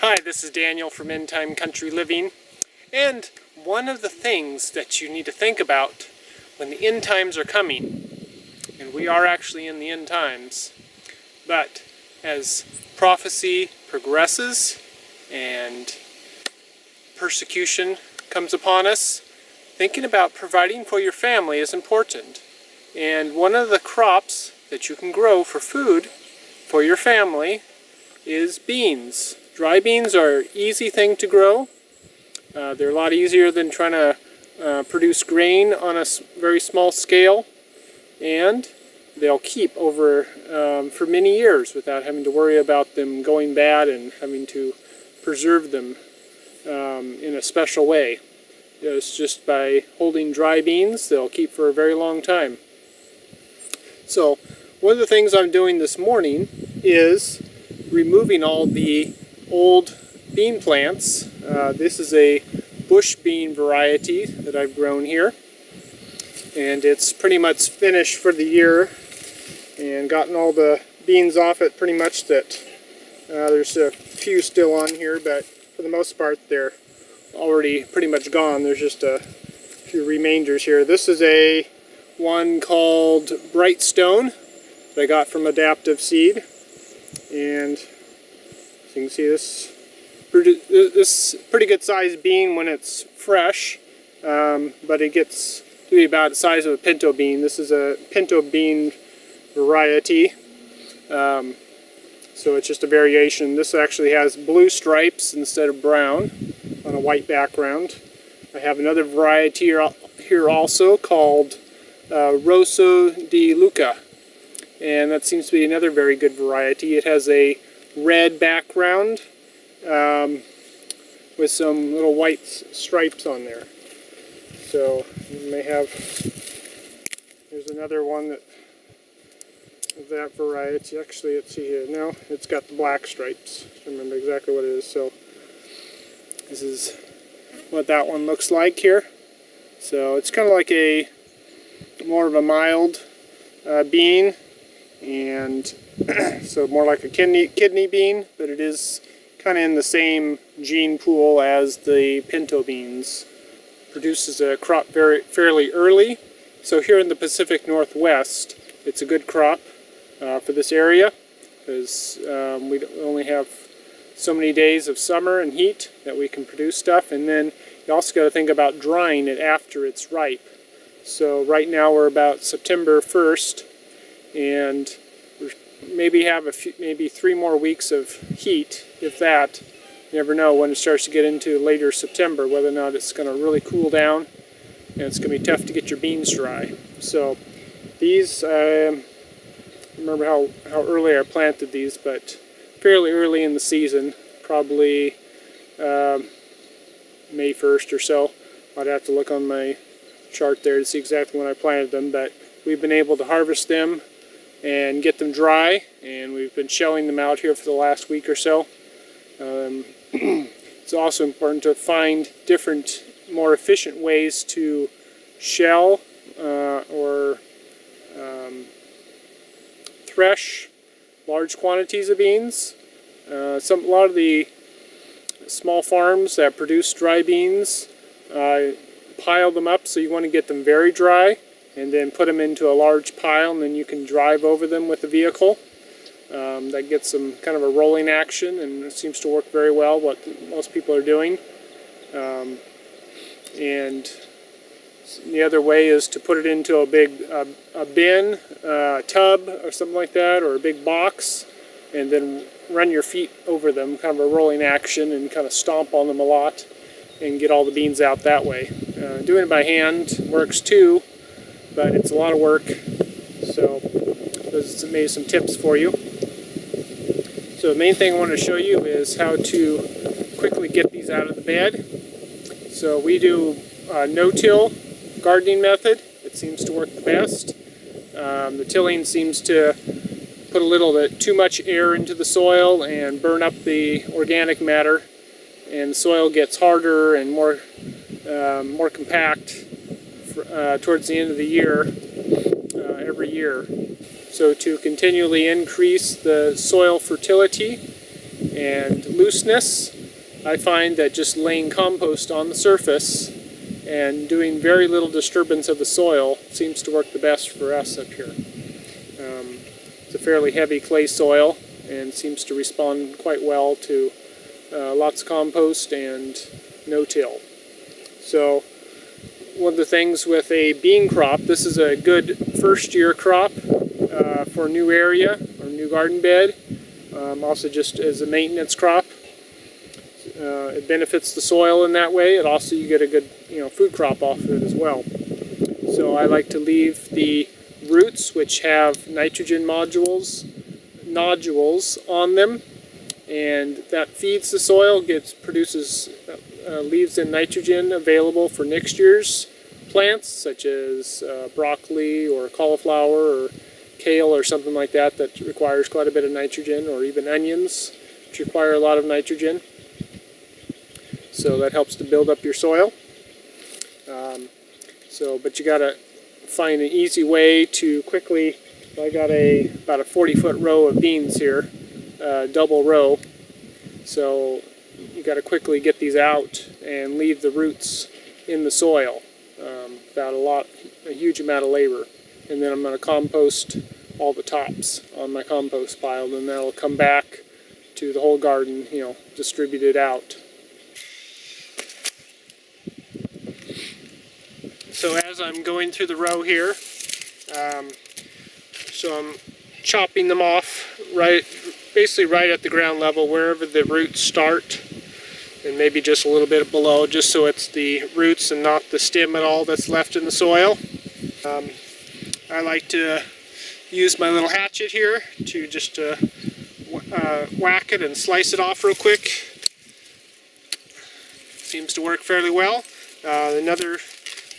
Hi, this is Daniel from End Time Country Living, and one of the things that you need to think about when the end times are coming, and we are actually in the end times, but as prophecy progresses and persecution comes upon us, thinking about providing for your family is important. And one of the crops that you can grow for food for your family is beans. Dry beans are an easy thing to grow. They're a lot easier than trying to produce grain on a very small scale, and they'll keep over for many years without having to worry about them going bad and having to preserve them in a special way. It's just by holding dry beans, they'll keep for a very long time. So one of the things I'm doing this morning is removing all the old bean plants. This is a bush bean variety that I've grown here, and it's pretty much finished for the year and gotten all the beans off it pretty much. That there's a few still on here, but for the most part they're already pretty much gone. There's just a few remainders here. This is a one called Bright Stone that I got from Adaptive Seed, and so you can see this pretty good sized bean when it's fresh, but it gets to be about the size of a pinto bean. This is a pinto bean variety, so it's just a variation. This actually has blue stripes instead of brown on a white background. I have another variety here also called Rosso di Luca, and that seems to be another very good variety. It has a red background with some little white stripes on there. So you may have, there's another one that of that variety. Actually, let's see here. No, it's got the black stripes. I don't remember exactly what it is. So this is what that one looks like here. So it's kind of like a more of a mild bean, and so more like a kidney bean, but it is kind of in the same gene pool as the pinto beans. Produces a crop fairly early, so here in the Pacific Northwest it's a good crop for this area, because we only have so many days of summer and heat that we can produce stuff. And then you also got to think about drying it after it's ripe. So right now we're about September 1st, and maybe have maybe 3 more weeks of heat, if that. You never know when it starts to get into later September whether or not it's going to really cool down, and it's going to be tough to get your beans dry. So these, remember how early I planted these, but fairly early in the season, probably May 1st or so. I'd have to look on my chart there to see exactly when I planted them, but we've been able to harvest them and get them dry, and we've been shelling them out here for the last week or so. It's also important to find different, more efficient ways to shell or thresh large quantities of beans. A lot of the small farms that produce dry beans pile them up, so you want to get them very dry and then put them into a large pile, and then you can drive over them with a vehicle. That gets some kind of a rolling action, and it seems to work very well, what most people are doing. And the other way is to put it into a big bin, tub or something like that, or a big box, and then run your feet over them, kind of a rolling action, and kind of stomp on them a lot and get all the beans out that way. Doing it by hand works too, but it's a lot of work. So those are maybe some tips for you. So the main thing I want to show you is how to quickly get these out of the bed. So we do a no-till gardening method. It seems to work the best. The tilling seems to put a little bit too much air into the soil and burn up the organic matter, and the soil gets harder and more compact towards the end of the year, every year. So to continually increase the soil fertility and looseness, I find that just laying compost on the surface and doing very little disturbance of the soil seems to work the best for us up here. It's a fairly heavy clay soil and seems to respond quite well to lots of compost and no-till. So one of the things with a bean crop, this is a good first year crop for a new area or new garden bed. Also just as a maintenance crop. It benefits the soil in that way. It also, you get a good food crop off of it as well. So I like to leave the roots, which have nitrogen nodules on them, and that feeds the soil, produces leaves and nitrogen available for next year's plants, such as broccoli or cauliflower or kale or something like that that requires quite a bit of nitrogen, or even onions, which require a lot of nitrogen. So that helps to build up your soil. But you got to find an easy way to quickly. I got about a 40-foot row of beans here, double row. So you got to quickly get these out and leave the roots in the soil without a huge amount of labor. And then I'm going to compost all the tops on my compost pile, and that'll come back to the whole garden, distributed out. So as I'm going through the row here, so I'm chopping them off basically right at the ground level, wherever the roots start, and maybe just a little bit below, just so it's the roots and not the stem at all that's left in the soil. I like to use my little hatchet here to just whack it and slice it off real quick. Seems to work fairly well. Another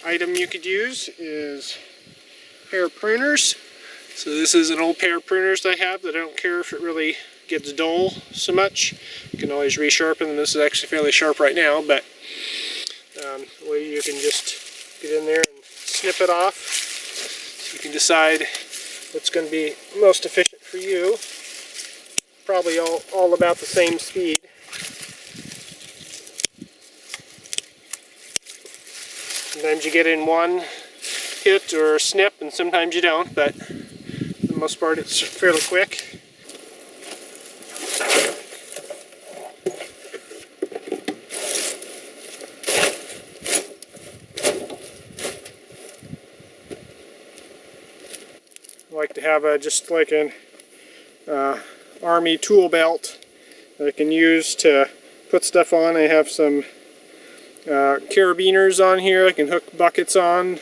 item you could use is a pair of pruners. So this is an old pair of pruners I have that I don't care if it really gets dull so much. You can always resharpen them. This is actually fairly sharp right now, but the way you can just get in there and snip it off. So you can decide what's going to be most efficient for you. Probably all about the same speed. Sometimes you get in one hit or snip, and sometimes you don't, but for the most part it's fairly quick. I like to have just like an army tool belt that I can use to put stuff on. I have some carabiners on here I can hook buckets on.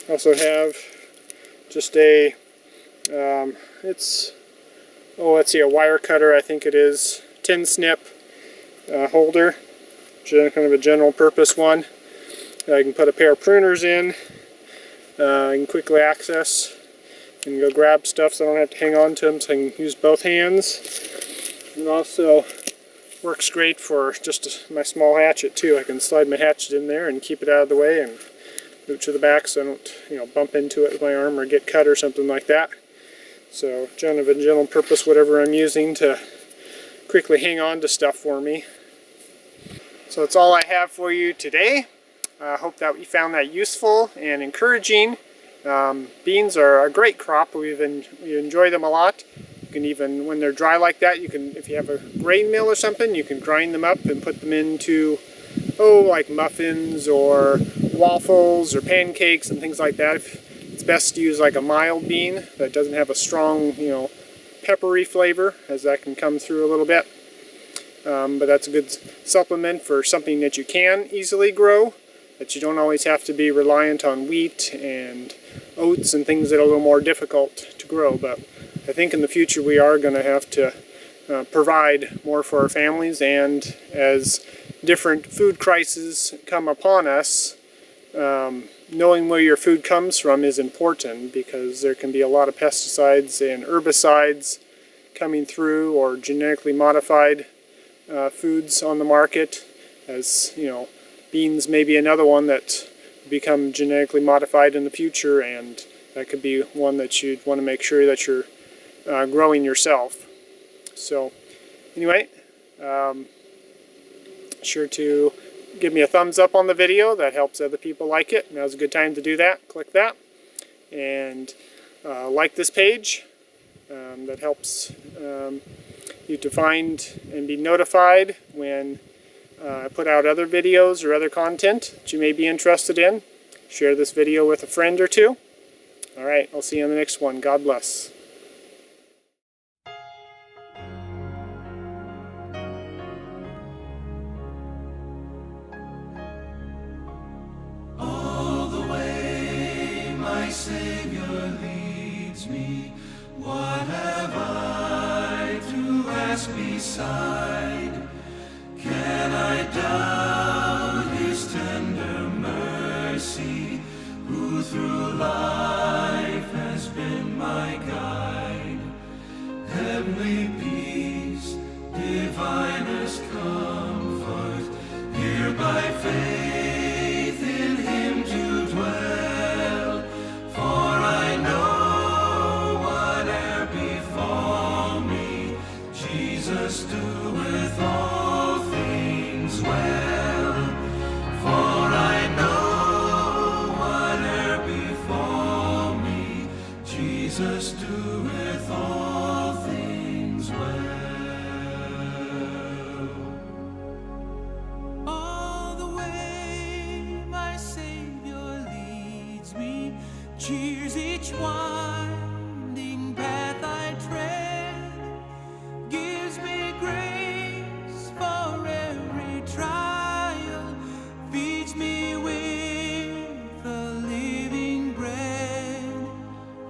Also have just a a wire cutter, I think it is, tin snip holder, kind of a general purpose one. I can put a pair of pruners in. I can quickly access and go grab stuff so I don't have to hang on to them, so I can use both hands. And also works great for just my small hatchet too. I can slide my hatchet in there and keep it out of the way and move to the back so I don't bump into it with my arm or get cut or something like that. So kind of a general purpose, whatever I'm using to quickly hang on to stuff for me. So that's all I have for you today. I hope that you found that useful and encouraging. Beans are a great crop. We enjoy them a lot. You can even, when they're dry like that, you can, if you have a grain mill or something, you can grind them up and put them into, like muffins or waffles or pancakes and things like that. It's best to use like a mild bean that doesn't have a strong, peppery flavor, as that can come through a little bit. But that's a good supplement for something that you can easily grow, that you don't always have to be reliant on wheat and oats and things that are a little more difficult to grow. But I think in the future we are going to have to provide more for our families, and as different food crises come upon us, knowing where your food comes from is important, because there can be a lot of pesticides and herbicides coming through, or genetically modified foods on the market. As beans may be another one that become genetically modified in the future, and that could be one that you'd want to make sure that you're growing yourself. So anyway, Sure to give me a thumbs up on the video. That helps other people like it. Now's a good time to do that. Click that. And like this page. That helps you to find and be notified when I put out other videos or other content that you may be interested in. Share this video with a friend or two. Alright, I'll see you on the next one. God bless. All the way my Savior leads me. What have I to ask beside? Can I doubt His tender mercy, who through life has been my guide? Heavenly peace, divinest comfort, here by faith in Him to dwell. For I know whate'er befall me, Jesus doeth all things well. For I know whate'er befall me, Jesus doeth all things well. All the way my Savior leads me, cheers each winding path I tread, gives me grace for every trial, feeds me with the living bread.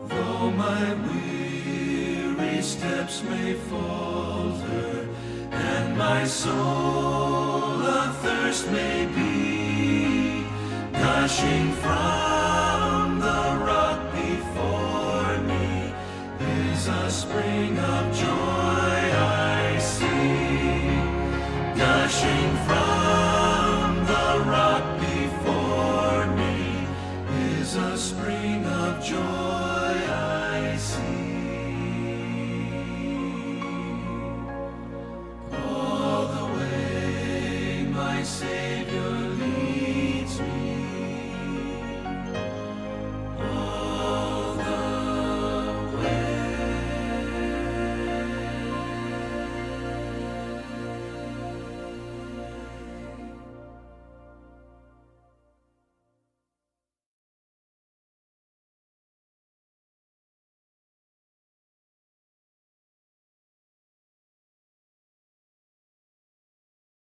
Though my weary steps may falter, and my soul athirst may be, gushing from the rock before me is a spring of joy I see. Gushing from the rock before me is a spring of joy